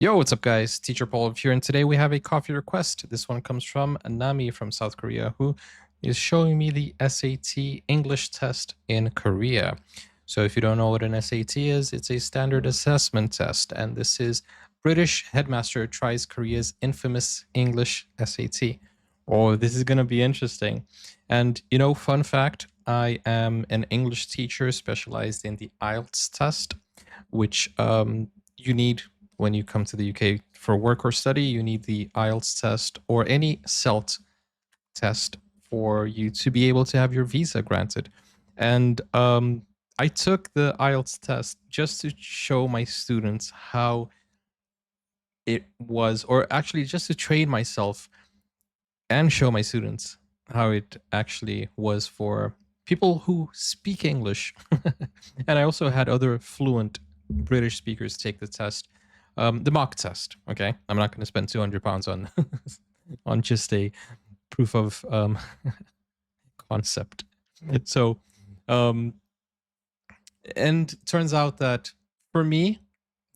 Yo, what's up, guys? Teacher Paul here, and today we have a coffee request. This one comes from Nami from South Korea, who is showing me the SAT English test in Korea. So if you don't know what an SAT is, it's a standard assessment test, and this is British Headmaster tries Korea's infamous English SAT. Oh, this is going to be interesting. And, fun fact, I am an English teacher specialized in the IELTS test, which you need when you come to the UK for work or study. You need the IELTS test or any CELT test for you to be able to have your visa granted. And I took the IELTS test just to show my students how it was, or actually just to train myself and show my students how it actually was for people who speak English. And I also had other fluent British speakers take the test. The mock test. Okay, I'm not going to spend £200 on on just a proof of concept. So, and turns out that for me,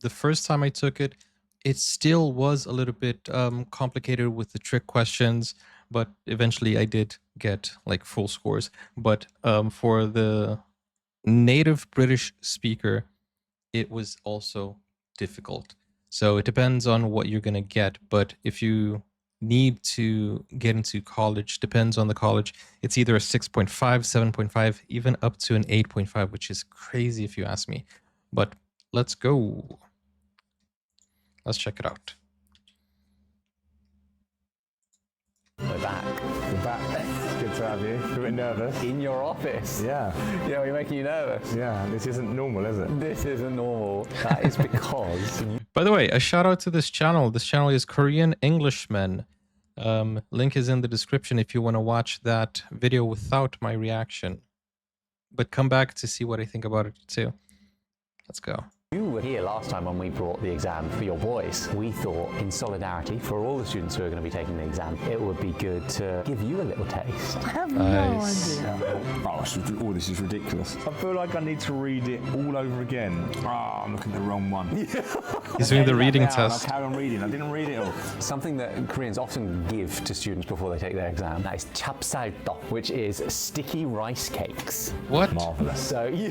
the first time I took it, it still was a little bit complicated with the trick questions, but eventually I did get like full scores. But for the native British speaker, it was also difficult. So it depends on what you're going to get. But if you need to get into college, depends on the college, it's either a 6.5, 7.5, even up to an 8.5, which is crazy if you ask me. But let's go. Let's check it out. We're back. You're back. It's good to have you. You're a bit nervous. In your office. Yeah. Yeah, we're making you nervous. Yeah, this isn't normal, is it? This isn't normal. That is because... By the way, a shout out to this channel. This channel is Korean Englishmen. Link is in the description if you want to watch that video without my reaction. But come back to see what I think about it too. Let's go. You were here last time when we brought the exam for your boys. We thought, in solidarity, for all the students who are going to be taking the exam, it would be good to give you a little taste. I have Nice. no idea. This is ridiculous. I feel like I need to read it all over again. I'm looking at the wrong one. He's doing the reading I'll test. carry on reading. I didn't read it all. Something that Koreans often give to students before they take their exam, that is chapsaltok, which is sticky rice cakes. What? Marvellous. So, yeah.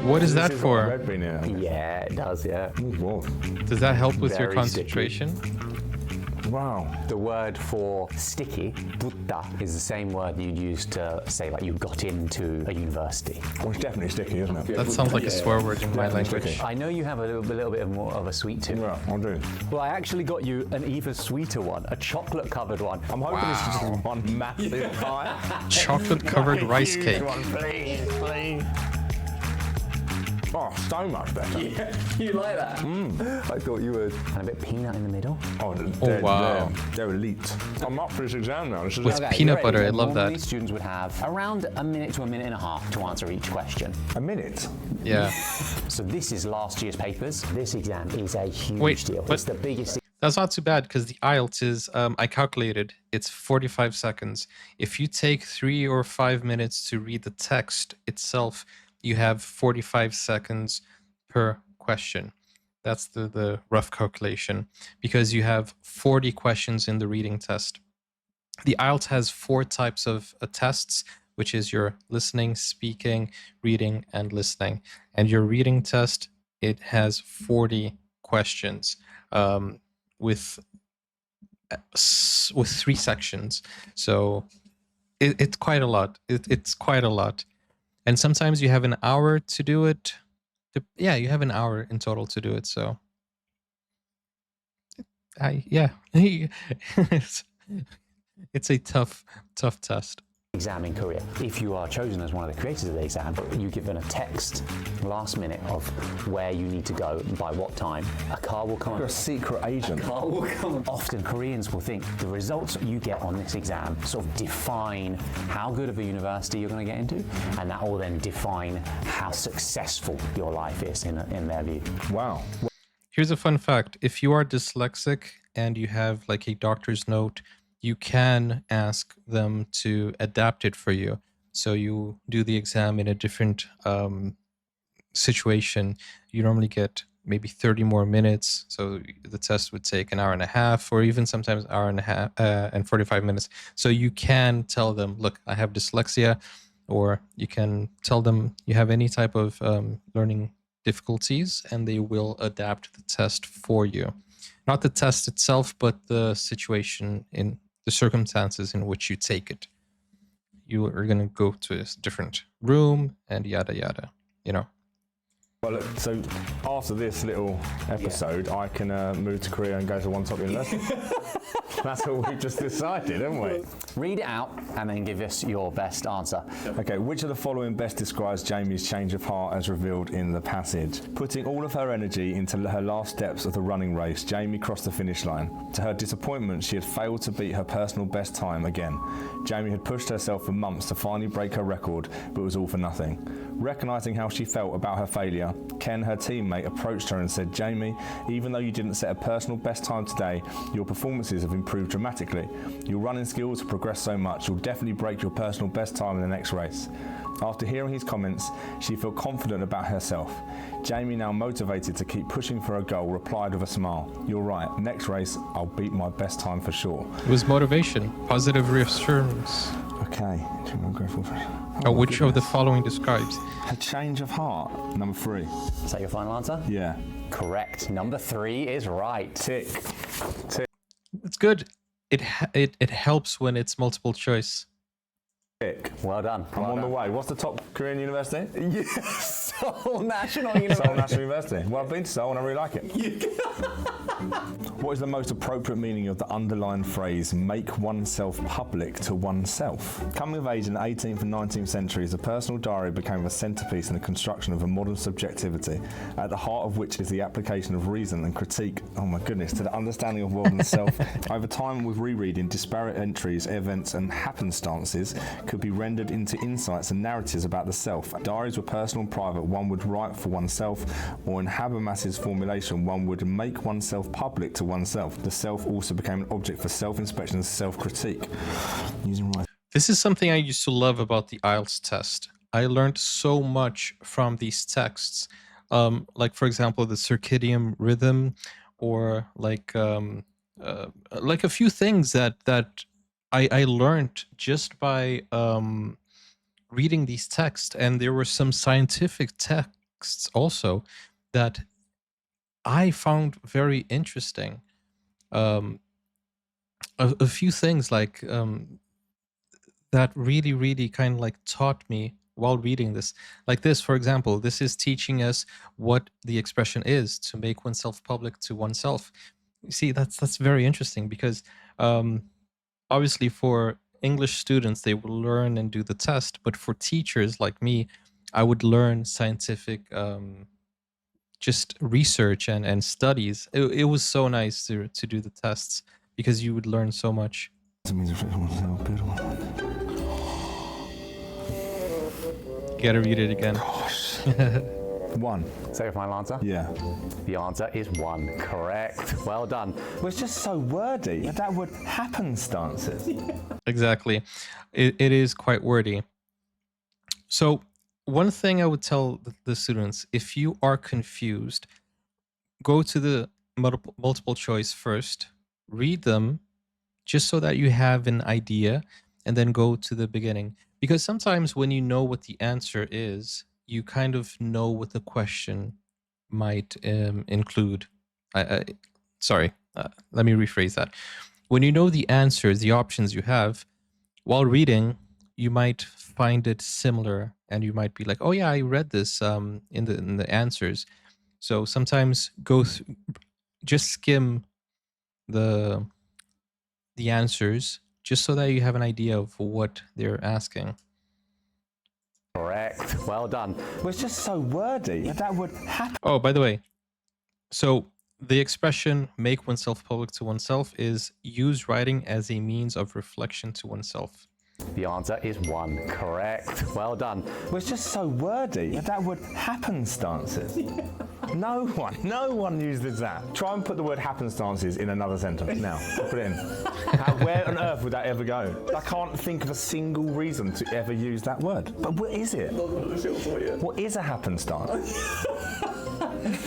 What is that This is what for? I've been here. Yeah, it does, yeah. Whoa. Does that help with your Very concentration? Wow. The word for sticky, 붙다, is the same word you'd use to say like you got into a university. Well, it's definitely sticky, isn't it? That sounds like a swear word in my Definitely language. sticky. I know you have a little bit more of a sweet tooth. Yeah, I'll do. Well, I actually got you an even sweeter one, a chocolate-covered one. I'm hoping this is just one massive bite. Chocolate covered rice Huge cake. one, please, please. Oh, so much better. Yeah, you like that? I thought you would. And a bit of peanut in the middle. Oh, wow. They're elite. I'm up for this exam now. This is With it. peanut great. butter, I love Normally, that. students would have around a minute to a minute and a half to answer each question. A minute. Yeah. So this is last year's papers. This exam is a huge Wait, deal. but- It's the biggest. That's not too bad because the IELTS is, I calculated, it's 45 seconds. If you take 3 or 5 minutes to read the text itself, you have 45 seconds per question. That's the rough calculation because you have 40 questions in the reading test. The IELTS has 4 types of tests, which is your listening, speaking, reading, and listening. And your reading test, it has 40 questions. With 3 sections, so it's quite a lot. It's quite a lot, and sometimes you have an hour to do it. Yeah, you have an hour in total to do it. So, yeah, it's a tough test. Exam in Korea. If you are chosen as one of the creators of the exam, you're given a text last minute of where you need to go and by what time. A car will come. You're a secret agent. Car will come. Often Koreans will think the results you get on this exam sort of define how good of a university you're going to get into, and that will then define how successful your life is in their view. Wow. Here's a fun fact. If you are dyslexic and you have like a doctor's note, you can ask them to adapt it for you. So you do the exam in a different situation. You normally get maybe 30 more minutes. So the test would take an hour and a half, or even sometimes hour and a half and 45 minutes. So you can tell them, look, I have dyslexia, or you can tell them you have any type of learning difficulties, and they will adapt the test for you. Not the test itself, but the situation, in the circumstances in which you take it. You are going to go to a different room and yada yada, you know. Well, look, so after this little episode, I can move to Korea and go to one top university. That's what we've just decided, haven't we? Read it out and then give us your best answer. Okay, which of the following best describes Jamie's change of heart as revealed in the passage? Putting all of her energy into her last steps of the running race, Jamie crossed the finish line. To her disappointment, she had failed to beat her personal best time again. Jamie had pushed herself for months to finally break her record, but it was all for nothing. Recognising how she felt about her failure, Ken, her teammate, approached her and said, Jamie, even though you didn't set a personal best time today, your performances have improved dramatically. Your running skills have progressed so much, you'll definitely break your personal best time in the next race. After hearing his comments, she felt confident about herself. Jamie, now motivated to keep pushing for her goal, replied with a smile, you're right, next race, I'll beat my best time for sure. It was motivation, positive reassurance. Okay. Which of the following describes? A change of heart, number 3. Is that your final answer? Yeah. Correct. Number 3 is right. Tick. It's good. It helps when it's multiple choice. Tick. Well done. I'm on the way. What's the top Korean university? Yes, Seoul National University. Seoul National University. Well, I've been to Seoul and I really like it. What is the most appropriate meaning of the underlined phrase, make oneself public to oneself? Coming of age in the 18th and 19th centuries, a personal diary became a centerpiece in the construction of a modern subjectivity, at the heart of which is the application of reason and critique, oh my goodness, to the understanding of world and self. Over time, with rereading, disparate entries, events and happenstances could be rendered into insights and narratives about the self. Diaries were personal and private. One would write for oneself, or in Habermas's formulation, one would make oneself public to oneself. The self also became an object for self-inspection and self-critique. This is something I used to love about the IELTS test. I learned so much from these texts, like for example the circadian rhythm, or like a few things that I learned just by reading these texts. And there were some scientific texts also that I found very interesting. A few things like that really kind of like taught me while reading this. Like this, for example, this is teaching us what the expression is, to make oneself public to oneself. You see, that's very interesting, because obviously for English students, they will learn and do the test, but for teachers like me, I would learn scientific just research and studies. It was so nice to do the tests, because you would learn so much. Gotta read it again. Gosh. 1. Is that your final answer? Yeah. The answer is 1. Correct. Well done. Well, it's just so wordy. That would happenstances. Exactly. It is quite wordy. So one thing I would tell the students, if you are confused, go to the multiple choice first, read them just so that you have an idea, and then go to the beginning. Because sometimes when you know what the answer is, you kind of know what the question might include. Sorry, let me rephrase that. When you know the answers, the options you have, while reading, you might find it similar, and you might be like, oh yeah, I read this in the answers. So sometimes just skim the answers, just so that you have an idea of what they're asking. Correct. Well done. Well, it's just so wordy. That would happen. Oh, by the way, so the expression make oneself public to oneself is use writing as a means of reflection to oneself. The answer is 1. Correct. Well done. Well, it's just so wordy. That would happenstances. No one uses that. Try and put the word happenstances in another sentence. Now, put it in. Where on earth would that ever go? I can't think of a single reason to ever use that word. But what is it? What is a happenstance?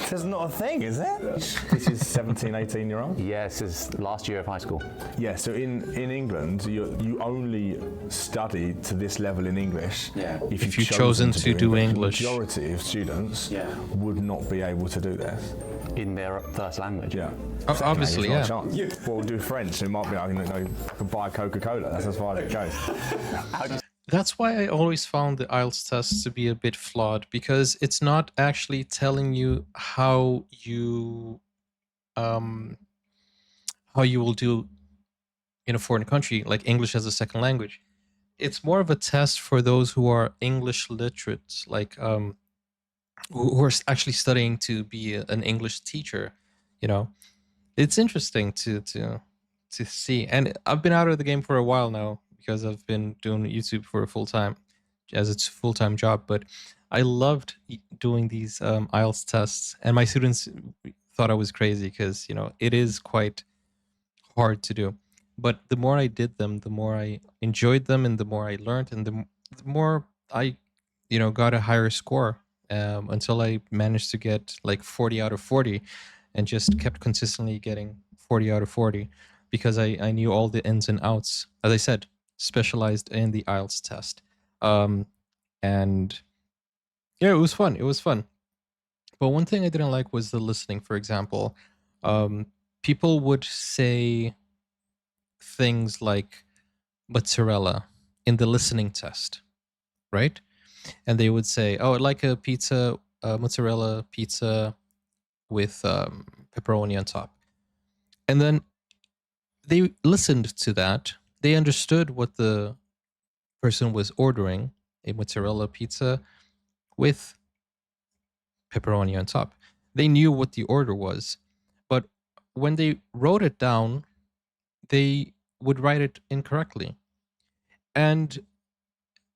There's not a thing, is there? This is 17, 18-year-old? Yes, it's last year of high school. Yeah, so in England, you only study to this level in English If you've chosen to do English. The majority of students would not be able to do this. In their first language. Yeah. Obviously, There's yeah. not a chance. Well, we'll do French. It might be, I can buy Coca-Cola. That's as far as it goes. That's why I always found the IELTS test to be a bit flawed, because it's not actually telling you how you will do in a foreign country, like English as a second language. It's more of a test for those who are English literate, like who are actually studying to be an English teacher. You know, it's interesting to see. And I've been out of the game for a while now because I've been doing YouTube for a it's a full-time job. But I loved doing these IELTS tests, and my students thought I was crazy because it is quite hard to do. But the more I did them, the more I enjoyed them, and the more I learned, and the more I got a higher score. Until I managed to get like 40 out of 40, and just kept consistently getting 40 out of 40 because I knew all the ins and outs. As I said, specialized in the IELTS test. And yeah, it was fun. It was fun. But one thing I didn't like was the listening, for example. People would say things like mozzarella in the listening test, right? And they would say, "Oh, I'd like a pizza, mozzarella pizza with pepperoni on top." And then they listened to that. They understood what the person was ordering, a mozzarella pizza with pepperoni on top. They knew what the order was. But when they wrote it down, they would write it incorrectly. And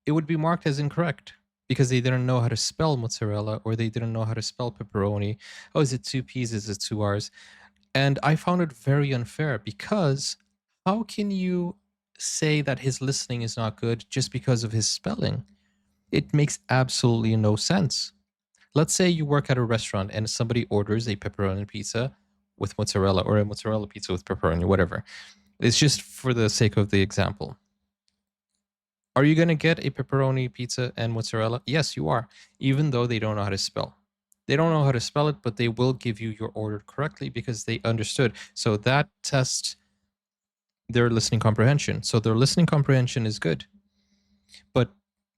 it would be marked as incorrect because they didn't know how to spell mozzarella, or they didn't know how to spell pepperoni. Oh, is it 2 P's? Is it 2 R's? And I found it very unfair, because how can you say that his listening is not good just because of his spelling? It makes absolutely no sense. Let's say you work at a restaurant and somebody orders a pepperoni pizza with mozzarella, or a mozzarella pizza with pepperoni, whatever. It's just for the sake of the example. Are you going to get a pepperoni pizza and mozzarella? Yes, you are, even though they don't know how to spell. They don't know how to spell it, but they will give you your order correctly because they understood. So that tests their listening comprehension. So their listening comprehension is good. But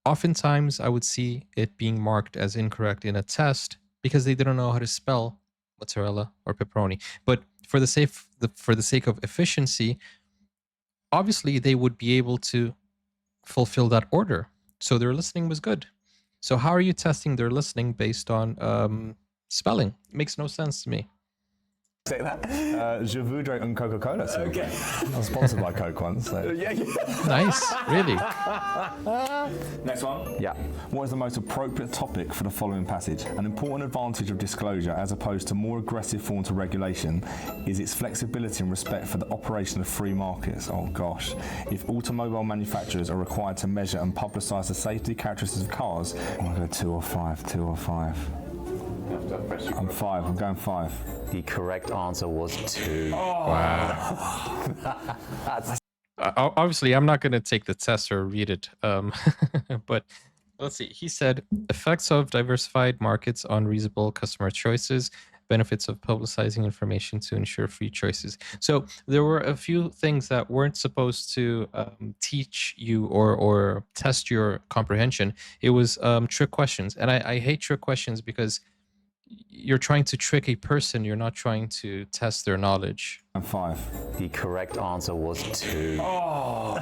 oftentimes I would see it being marked as incorrect in a test because they didn't know how to spell mozzarella or pepperoni. But for the sake of efficiency, obviously they would be able to fulfill that order. So their listening was good. So how are you testing their listening based on spelling? It makes no sense to me. Say that. Je voudrais un Coca-Cola. Okay. I was sponsored by Coke once. So. Nice, really. Next one. Yeah. What is the most appropriate topic for the following passage? An important advantage of disclosure, as opposed to more aggressive forms of regulation, is its flexibility and respect for the operation of free markets. Oh gosh. If automobile manufacturers are required to measure and publicise the safety characteristics of cars, I'm going to go 2 or 5, 2 or 5. I'm 5, I'm going 5. The correct answer was 2. Wow. Obviously, I'm not going to take the test or read it. But let's see. He said, effects of diversified markets on reasonable customer choices, benefits of publicizing information to ensure free choices. So there were a few things that weren't supposed to teach you or test your comprehension. It was trick questions. And I hate trick questions because you're trying to trick a person. You're not trying to test their knowledge. I'm 5. The correct answer was 2. I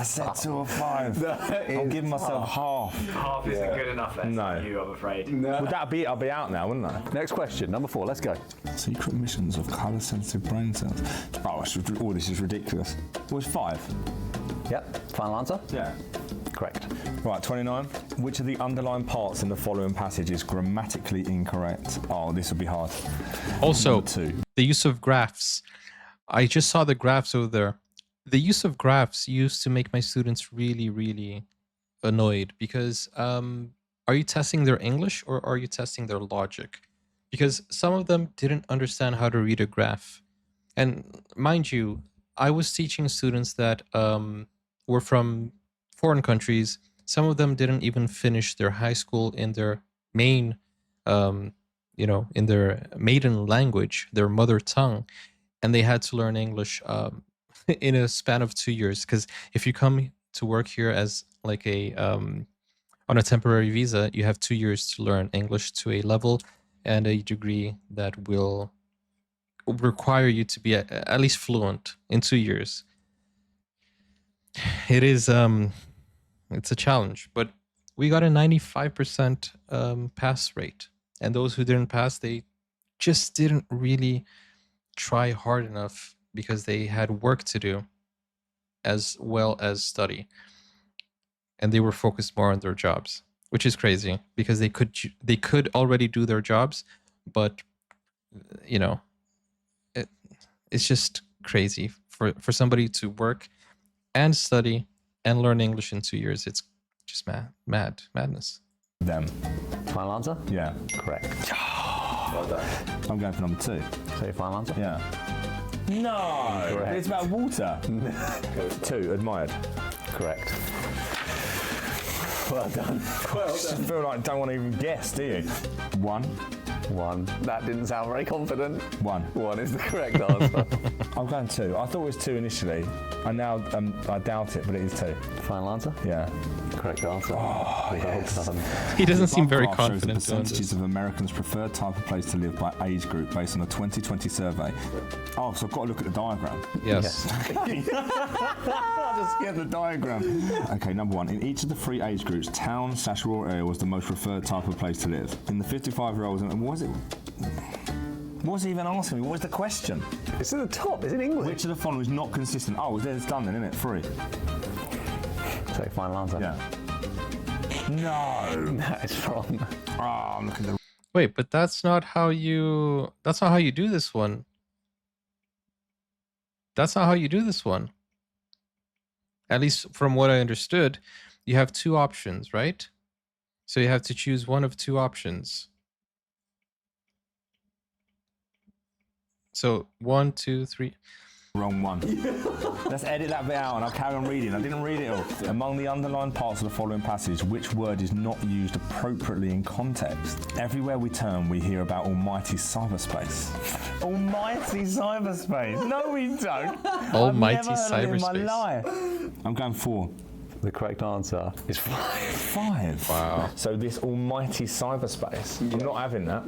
said 2 or 5. I'm giving myself half. Half isn't good enough then No. for you, I'm afraid. Would that be? I'll be out now, wouldn't I? Next question, number 4. Let's go. Secret missions of colour-sensitive brain cells. Oh, this is ridiculous. It was 5. Yep. Final answer? Yeah. Correct. Right, 29. Which of the underlying parts in the following passage is grammatically incorrect? Oh, this will be hard. Also, Number 2. the use of graphs. I just saw the graphs over there. The use of graphs used to make my students really, really annoyed because are you testing their English or are you testing their logic? Because some of them didn't understand how to read a graph. And mind you, I was teaching students that were from foreign countries. Some of them didn't even finish their high school in their main, um, in their maiden language, their mother tongue, and they had to learn English in a span of 2 years. Because if you come to work here as like a on a temporary visa, you have 2 years to learn English to a level and a degree that will require you to be at least fluent in 2 years. It is it's a challenge, but we got a 95% pass rate, and those who didn't pass, they just didn't really try hard enough because they had work to do as well as study, and they were focused more on their jobs, which is crazy because they could already do their jobs, but you know it's just crazy for somebody to work and study and learn English in 2 years. It's just madness. Them. Final answer? Yeah. Correct. Well done. I'm going for number 2. So your final answer? Yeah. No! Correct. It's about water. 2, admired. Correct. Well done. Well done. I feel like I don't want to even guess, do you? 1. 1. That didn't sound very confident. 1. 1 is the correct answer. I'm going 2. I thought it was 2 initially. I now I doubt it, but it is 2. Final answer? Yeah. Correct answer. Oh, yes. Well done. He doesn't seem very Above graph shows the confident doing percentages this. of Americans' preferred type of place to live by age group based on a 2020 survey. Oh, so I've got to look at the diagram. Yes. I just get the diagram. Okay, number 1. In each of the 3 age groups, town/rural area was the most preferred type of place to live. In the 55-year-olds, and what was it? What was he even asking me? What was the question? It's at the top. It's in English. Which of the following is not consistent? Oh, it's done then, isn't it? 3. So final answer? Yeah. No. That is wrong. Oh, I'm looking at the... Wait, but that's not how you do this one. That's not how you do this one. At least from what I understood, you have 2 options, right? So you have to choose one of 2 options. So 1, 2, 3. Wrong one. Let's edit that bit out and I'll carry on reading. I didn't read it all. Among the underlined parts of the following passage, which word is not used appropriately in context? Everywhere we turn, we hear about almighty cyberspace. Almighty cyberspace? No, we don't. Almighty I've never heard of it in my cyberspace. life. I'm going 4. The correct answer is 5. 5. Wow. So this almighty cyberspace, I'm not having that.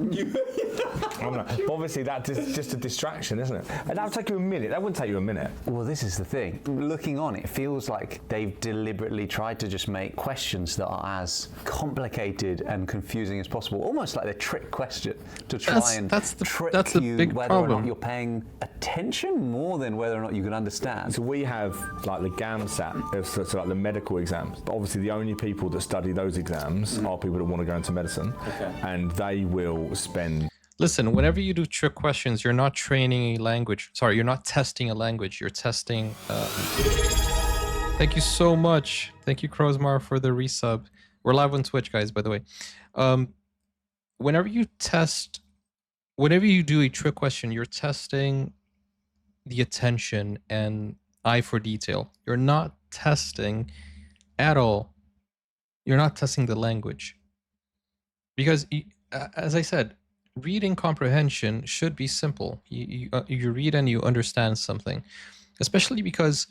I'm not. But obviously that's just a distraction, isn't it? And that'll take you a minute. That wouldn't take you a minute. Well, this is the thing. Looking on, it feels like they've deliberately tried to just make questions that are as complicated and confusing as possible, almost like a trick question to try That's the trick you big whether or problem. not you're paying attention more than whether or not you can understand. So we have like the GAMSAT, so like the medical exams. But obviously the only people that study those exams are people that want to go into medicine. Okay. And they will spend... Listen, whenever you do trick questions, you're not training a language. Sorry, you're not testing a language. You're testing... Thank you so much. Thank you, Crozmar, for the resub. We're live on Twitch, guys, by the way. Whenever you do a trick question, you're testing the attention and eye for detail. You're not testing at all. You're not testing the language. Because, as I said, reading comprehension should be simple. You read and you understand something. Especially because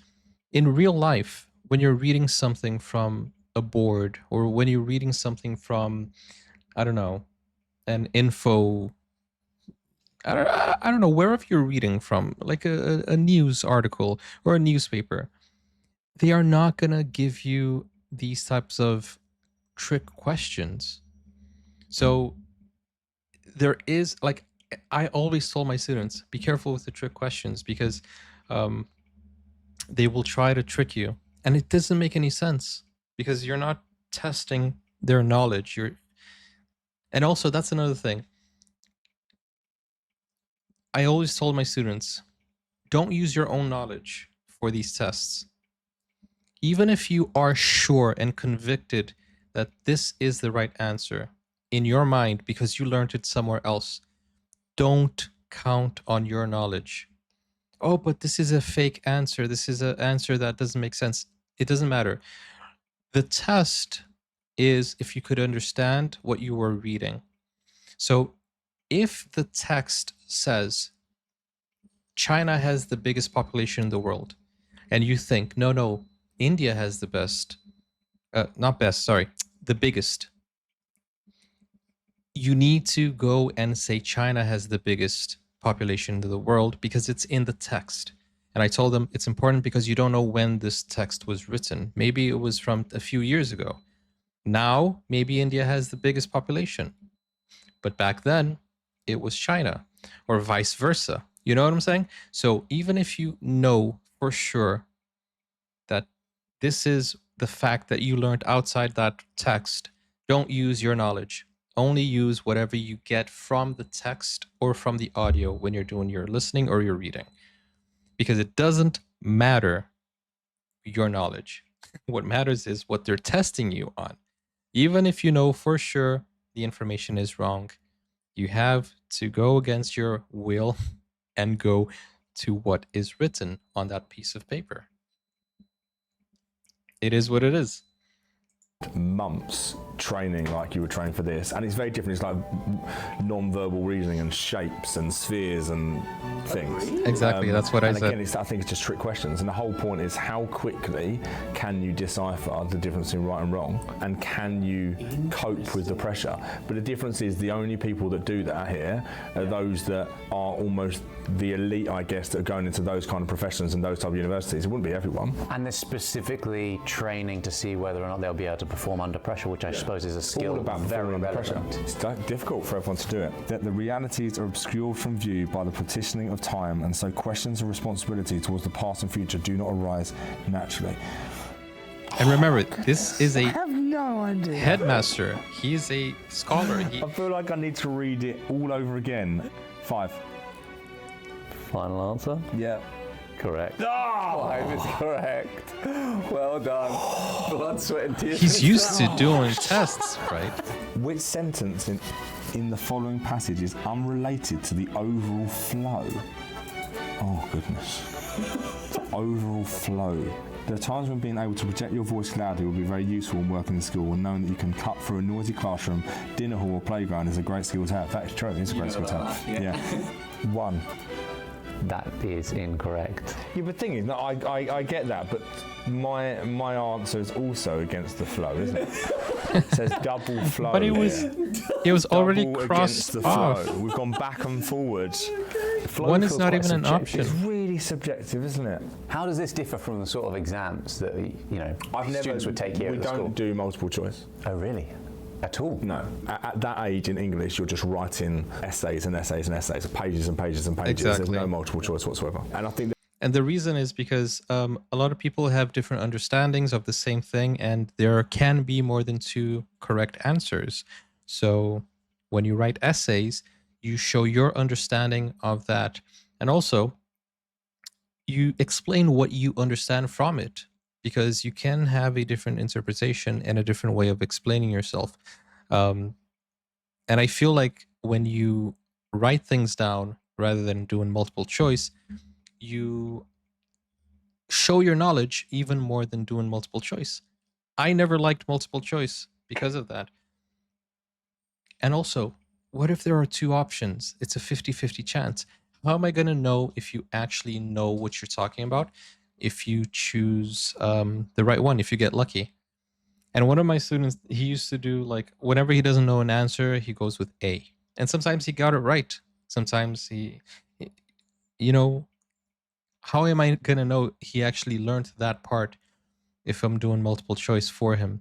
in real life, when you're reading something from a board or when you're reading something from, I don't know, an info, I don't know, wherever you're reading from, like a news article or a newspaper, they are not going to give you these types of trick questions. So there is, like, I always told my students, be careful with the trick questions because they will try to trick you. And it doesn't make any sense because you're not testing their knowledge. And also, that's another thing. I always told my students, don't use your own knowledge for these tests. Even if you are sure and convicted that this is the right answer in your mind because you learned it somewhere else, don't count on your knowledge. Oh, but this is a fake answer. This is an answer that doesn't make sense. It doesn't matter. The test is if you could understand what you were reading. So if the text says China has the biggest population in the world, and you think, no, India has the best, not best, sorry, the biggest. You need to go and say China has the biggest population in the world because it's in the text. And I told them it's important because you don't know when this text was written. Maybe it was from a few years ago. Now, maybe India has the biggest population. But back then, it was China, or vice versa. You know what I'm saying? So even if you know for sure that this is the fact that you learned outside that text, don't use your knowledge. Only use whatever you get from the text or from the audio when you're doing your listening or your reading. Because it doesn't matter your knowledge. What matters is what they're testing you on. Even if you know for sure the information is wrong, you have to go against your will and go to what is written on that piece of paper. It is what it is. Months training like you were trained for this, and it's very different. It's like non-verbal reasoning and shapes and spheres and things. Exactly, that's what I said. Again, I think it's just trick questions, and the whole point is how quickly can you decipher the difference in right and wrong, and can you cope with the pressure. But the difference is the only people that do that here are those that are almost the elite, I guess, that are going into those kind of professions and those type of universities. It wouldn't be everyone. And they're specifically training to see whether or not they'll be able to perform under pressure, which I suppose is a skill All about very performing under relevant. pressure. It's difficult for everyone to do it. That the realities are obscured from view by the partitioning of time, and so questions of responsibility towards the past and future do not arise naturally. And remember, this is I a have no idea. headmaster. He's a scholar. I feel like I need to read it all over again. 5. Final answer? Yeah. Correct. Oh! 5 is correct. Well done. Blood, sweat and tears. He's used to doing tests, right? Which sentence in the following passage is unrelated to the overall flow? Oh, goodness. The overall flow. There are times when being able to project your voice loudly will be very useful when working in school, and knowing that you can cut through a noisy classroom, dinner hall or playground is a great skill to have. That is true, it's a great skill to have. Yeah. 1. That is incorrect. Yeah, but the thing is, no, I get that, but my answer is also against the flow, isn't it? It says double flow. But it was already Double crossed against the off. flow. We've gone back and forwards. Flow One is feels not quite even an subjective. It's option. really subjective, isn't it? How does this differ from the sort of exams that students would take here We at the school? don't do multiple choice. Oh, really? At all? No. At that age in English, you're just writing essays and essays and essays, pages and pages and pages. Exactly. There's no multiple choice whatsoever. And I think And the reason is because a lot of people have different understandings of the same thing, and there can be more than 2 correct answers. So when you write essays, you show your understanding of that. And also, you explain what you understand from it, because you can have a different interpretation and a different way of explaining yourself. And I feel like when you write things down rather than doing multiple choice, you show your knowledge even more than doing multiple choice. I never liked multiple choice because of that. And also, what if there are 2 options? It's a 50-50 chance. How am I going to know if you actually know what you're talking about if you choose the right one, if you get lucky? And one of my students, he used to do, like, whenever he doesn't know an answer, he goes with A. And sometimes he got it right. Sometimes he how am I going to know he actually learned that part if I'm doing multiple choice for him?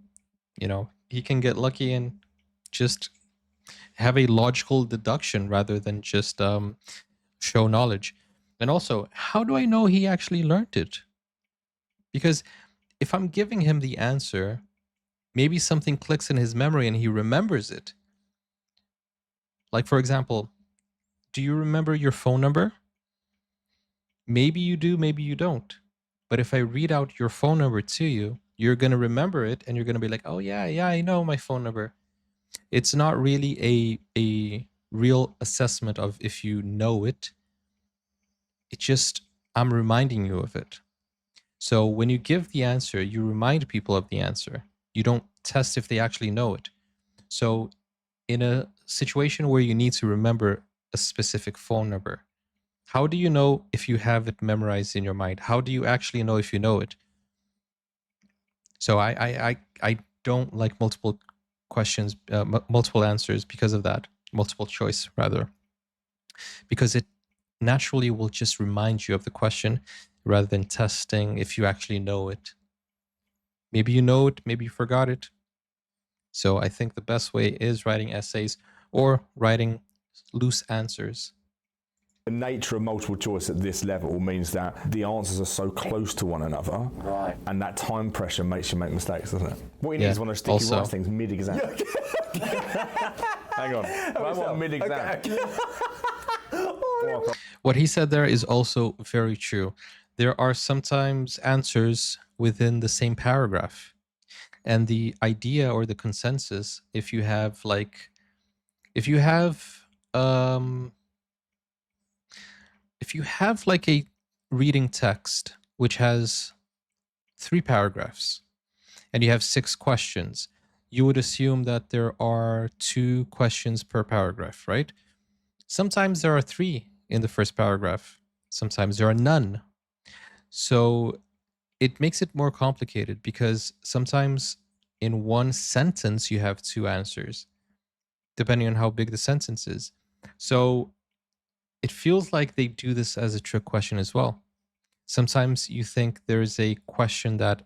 He can get lucky and just have a logical deduction rather than just show knowledge. And also, how do I know he actually learned it? Because if I'm giving him the answer, maybe something clicks in his memory and he remembers it. Like, for example, do you remember your phone number? Maybe you do, maybe you don't. But if I read out your phone number to you, you're going to remember it and you're going to be like, oh yeah, I know my phone number. It's not really a real assessment of if you know it. It's just, I'm reminding you of it. So when you give the answer, you remind people of the answer. You don't test if they actually know it. So in a situation where you need to remember a specific phone number, how do you know if you have it memorized in your mind? How do you actually know if you know it? So I don't like multiple questions, multiple answers because of that, multiple choice rather, because it naturally will just remind you of the question rather than testing if you actually know it. Maybe you know it, maybe you forgot it. So I think the best way is writing essays or writing loose answers. The nature of multiple choice at this level means that the answers are so close to one another, Right. and that time pressure makes you make mistakes, doesn't it? What you need Yeah, is one of those sticky also- rice things mid-exam. Hang on, I want mid-exam. What he said there is also very true. There are sometimes answers within the same paragraph. And the idea or the consensus, if you have a reading text which has 3 paragraphs and you have 6 questions, you would assume that there are 2 questions per paragraph, right? Sometimes there are 3 in the first paragraph. Sometimes there are none. So it makes it more complicated because sometimes in one sentence you have 2 answers, depending on how big the sentence is. So it feels like they do this as a trick question as well. Sometimes you think there's a question that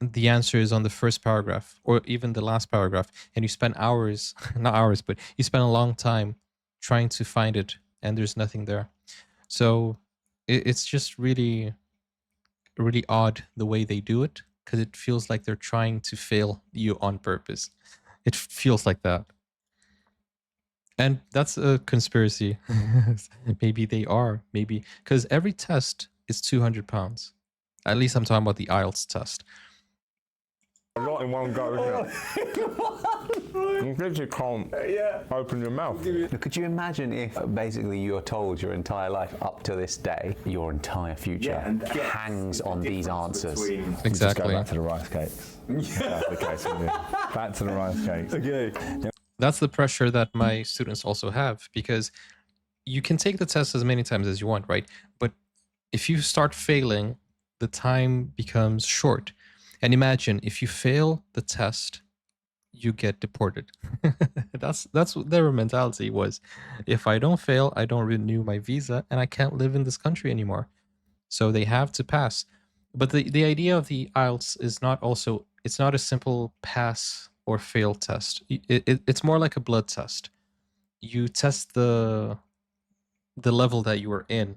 the answer is on the first paragraph or even the last paragraph, and you spend hours, not hours, but you spend a long time trying to find it, and there's nothing there. So it's just really, really odd the way they do it, because it feels like they're trying to fail you on purpose. It feels like that. And that's a conspiracy. Maybe they are. Maybe because every test is £200. At least I'm talking about the IELTS test. A lot in one go, isn't it? You literally can't open your mouth. Could you imagine if basically you're told your entire life up to this day, your entire future hangs on these answers? Just go Exactly. back to the rice cakes. That's the case, isn't it? Back to the rice cakes. Okay. That's the pressure that my students also have, because you can take the test as many times as you want, right? But if you start failing, the time becomes short. And imagine if you fail the test, you get deported. That's what their mentality was. If I don't fail, I don't renew my visa and I can't live in this country anymore. So they have to pass. But the idea of the IELTS is it's not a simple pass or fail test. It's more like a blood test. You test the level that you are in.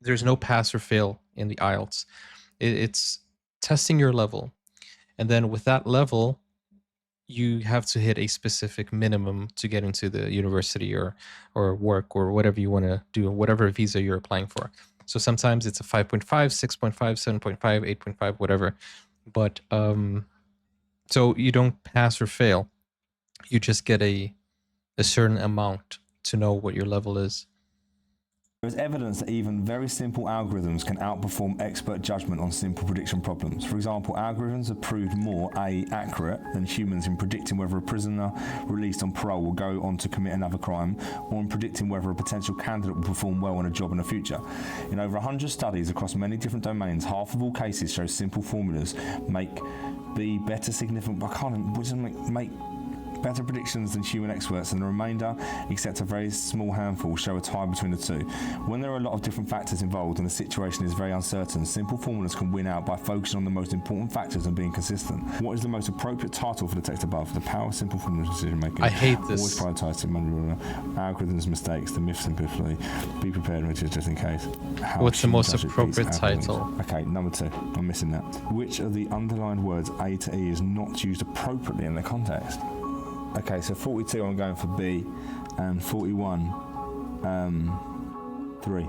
There's no pass or fail in the IELTS. It's testing your level. And then with that level, you have to hit a specific minimum to get into the university or work or whatever you want to do, whatever visa you're applying for. So sometimes it's a 5.5, 6.5, 7.5, 8.5, whatever. But so you don't pass or fail. You just get a certain amount to know what your level is. There is evidence that even very simple algorithms can outperform expert judgment on simple prediction problems. For example, algorithms have proved more accurate than humans in predicting whether a prisoner released on parole will go on to commit another crime, or in predicting whether a potential candidate will perform well on a job in the future. In over 100 studies across many different domains, half of all cases show simple formulas make better predictions than human experts, and the remainder, except a very small handful, show a tie between the two. When there are a lot of different factors involved and the situation is very uncertain, simple formulas can win out by focusing on the most important factors and being consistent. What is the most appropriate title for the text above? The power of simple formula decision making. I hate this. Always prioritise manual algorithms, mistakes, the myths simply. Be prepared, which is just in case. What's the most appropriate title? Okay, number 2. I'm missing that. Which of the underlined words A to E is not used appropriately in the context? Okay, so 42 I'm going for B, and 41, 3.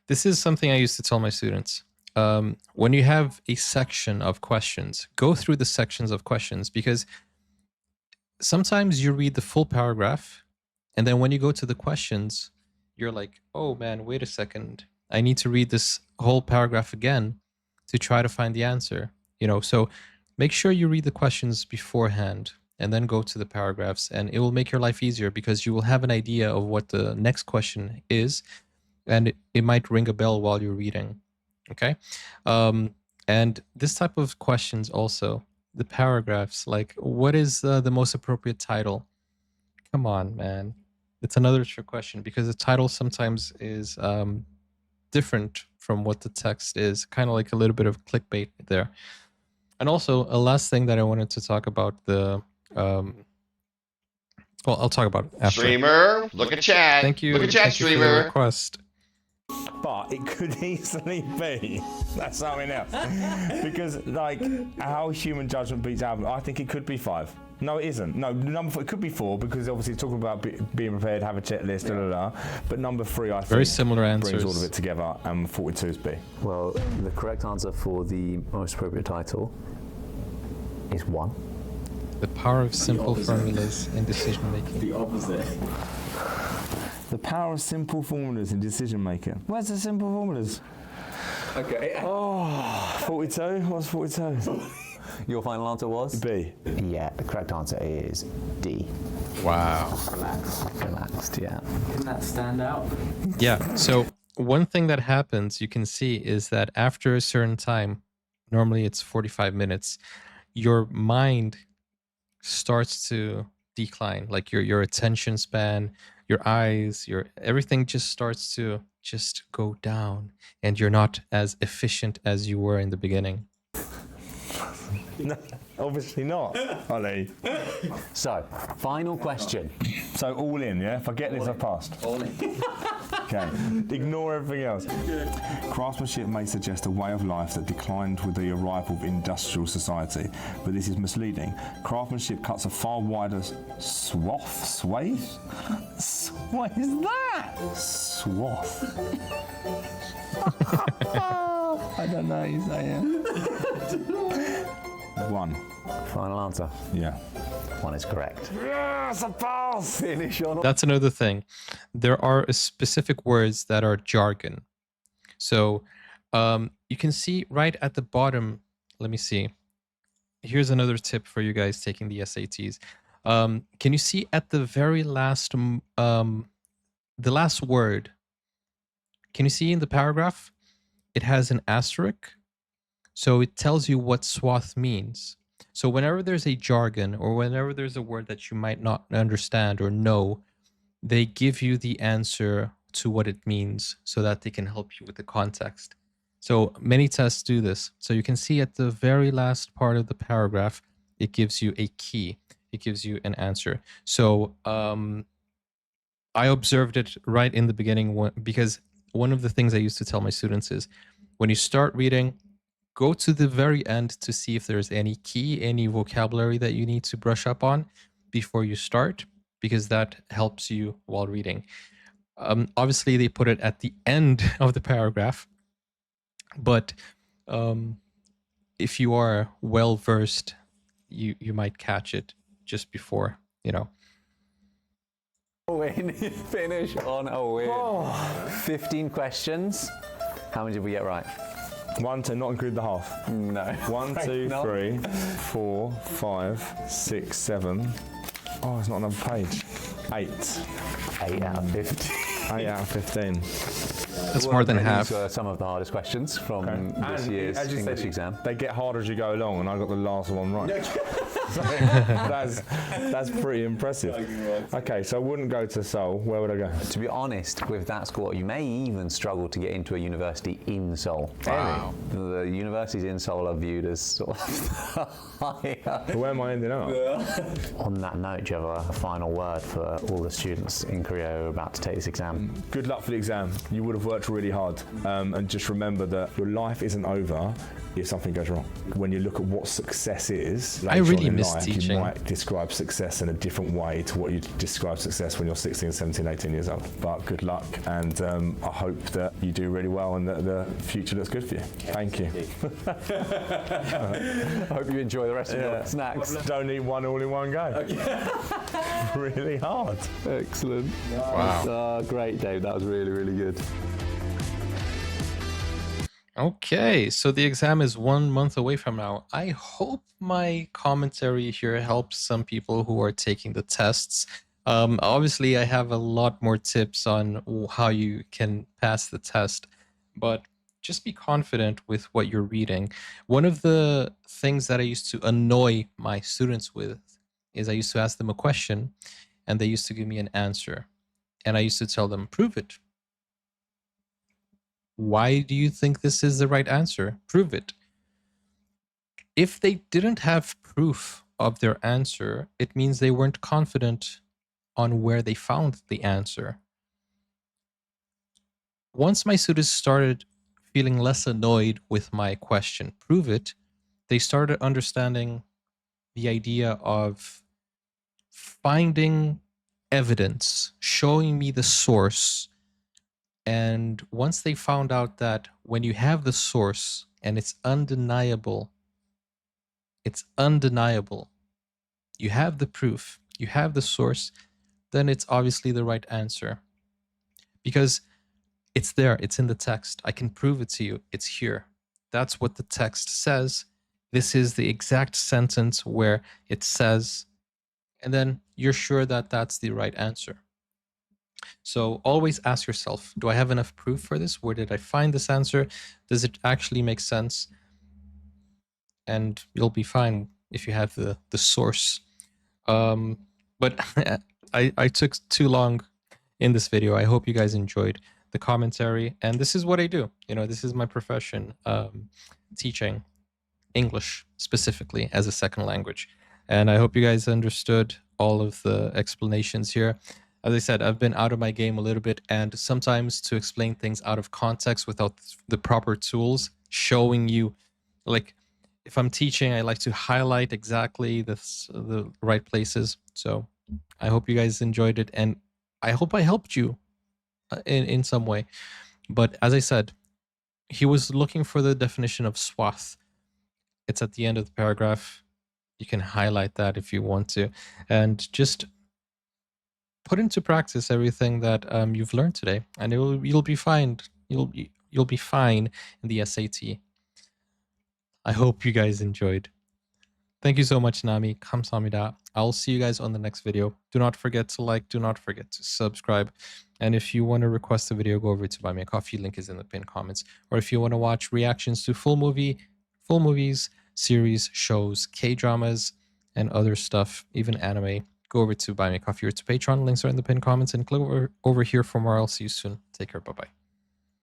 This is something I used to tell my students. When you have a section of questions, go through the sections of questions, because sometimes you read the full paragraph, and then when you go to the questions, you're like, oh man, wait a second. I need to read this whole paragraph again to try to find the answer. So make sure you read the questions beforehand and then go to the paragraphs, and it will make your life easier because you will have an idea of what the next question is, and it might ring a bell while you're reading. Okay. And this type of questions also, the paragraphs, like what is the most appropriate title? Come on, man. It's another trick question because the title sometimes is different from what the text is, kind of like a little bit of clickbait there. And also a last thing that I wanted to talk about, well, I'll talk about it after. Streamer, look at chat. Thank you. Look at chat, Thank you for the streamer. request. But it could easily be that's something else. Because like how human judgment beats our, I think it could be 5. No, it isn't. No, number 4, it could be 4 because obviously talking about being prepared, have a checklist, da, da, da. But number 3, I think, very similar answers. Brings all of it together, and 42 is B. Well, the correct answer for the most appropriate title is 1. The power of simple formulas in decision making. The opposite. The power of simple formulas in decision making. Where's the simple formulas? Okay. Oh, 42. What's 42? Your final answer was? B. Yeah, the correct answer is D. Wow. Relaxed, yeah. Didn't that stand out? Yeah. So one thing that happens, you can see, is that after a certain time, normally it's 45 minutes, your mind starts to decline. Like your attention span, your eyes, everything just starts to just go down, and you're not as efficient as you were in the beginning. No, obviously not, Ollie. So, final question. So all in, yeah? If I get this, I've passed. All in. Okay. Ignore everything else. Craftsmanship may suggest a way of life that declined with the arrival of industrial society, but this is misleading. Craftsmanship cuts a far wider swathe? What is that? Swath. I don't know how you say it. 1. Final answer. Yeah. 1 is correct. Yes, a pass! Finish on. That's another thing. There are specific words that are jargon. So you can see right at the bottom, let me see. Here's another tip for you guys taking the SATs. Can you see at the very last, the last word, can you see in the paragraph? It has an asterisk. So it tells you what swath means. So whenever there's a jargon or whenever there's a word that you might not understand or know, they give you the answer to what it means so that they can help you with the context. So many tests do this. So you can see at the very last part of the paragraph, it gives you a key. It gives you an answer. So I observed it right in the beginning because one of the things I used to tell my students is when you start reading, go to the very end to see if there's any key, any vocabulary that you need to brush up on before you start, because that helps you while reading. Obviously, they put it at the end of the paragraph, but if you are well versed, you might catch it just before, Win. Finish on a win. 15 questions. How many did we get right? 1, 2, not include the half. No. 1, 2, 3, 4, 5, 6, 7. Oh, it's not another page. 8. 8 out of 15. 8 out of 15. That's more than half. These were some of the hardest questions from this And year's as you English said, exam. They get harder as you go along, and I got the last one right. So that's pretty impressive. Okay, so I wouldn't go to Seoul. Where would I go? To be honest, with that score, you may even struggle to get into a university in Seoul. Wow. The universities in Seoul are viewed as sort of higher. Where am I ending up? On that note, do you have a final word for all the students in Korea who are about to take this exam? Good luck for the exam. You would have worked really hard. And just remember that your life isn't over if something goes wrong. When you look at what success is, I really life, you teaching. might describe success in a different way to what you describe success when you're 16, 17, 18 years old. But good luck, and I hope that you do really well and that the future looks good for you. Thank you. I hope you enjoy the rest of your snacks. Don't eat one all in one go. Really hard. Excellent. Wow. Great, Dave. That was really, really good. Okay, so the exam is 1 month away from now. I hope my commentary here helps some people who are taking the tests. Obviously, I have a lot more tips on how you can pass the test, but just be confident with what you're reading. One of the things that I used to annoy my students with is I used to ask them a question and they used to give me an answer. And I used to tell them, prove it. Why do you think this is the right answer? Prove it. If they didn't have proof of their answer, it means they weren't confident on where they found the answer. Once my students started feeling less annoyed with my question, prove it, they started understanding the idea of finding evidence, showing me the source. And once they found out that when you have the source and it's undeniable, you have the proof, you have the source, then it's obviously the right answer. Because it's there, it's in the text. I can prove it to you, it's here. That's what the text says. This is the exact sentence where it says, and then you're sure that that's the right answer. So always ask yourself, do I have enough proof for this? Where did I find this answer? Does it actually make sense? And you'll be fine if you have the source. But I took too long in this video. I hope you guys enjoyed the commentary. And this is what I do. You know, this is my profession, teaching English specifically as a second language. And I hope you guys understood all of the explanations here. As I said, I've been out of my game a little bit, and sometimes to explain things out of context without the proper tools, showing you, like, if I'm teaching, I like to highlight exactly the right places. So I hope you guys enjoyed it, and I hope I helped you in some way. But as I said, he was looking for the definition of swath. It's at the end of the paragraph. You can highlight that if you want to, and just put into practice everything that you've learned today, and you'll be fine. You'll be fine in the SAT. I hope you guys enjoyed. Thank you so much, Nami. Kamsahamnida. I'll see you guys on the next video. Do not forget to like. Do not forget to subscribe. And if you want to request a video, go over to Buy Me a Coffee. Link is in the pinned comments. Or if you want to watch reactions to full movies, series, shows, K-dramas, and other stuff, even anime, go over to Buy Me a Coffee or to Patreon. Links are in the pinned comments, and click over here for more. I'll see you soon. Take care. Bye-bye.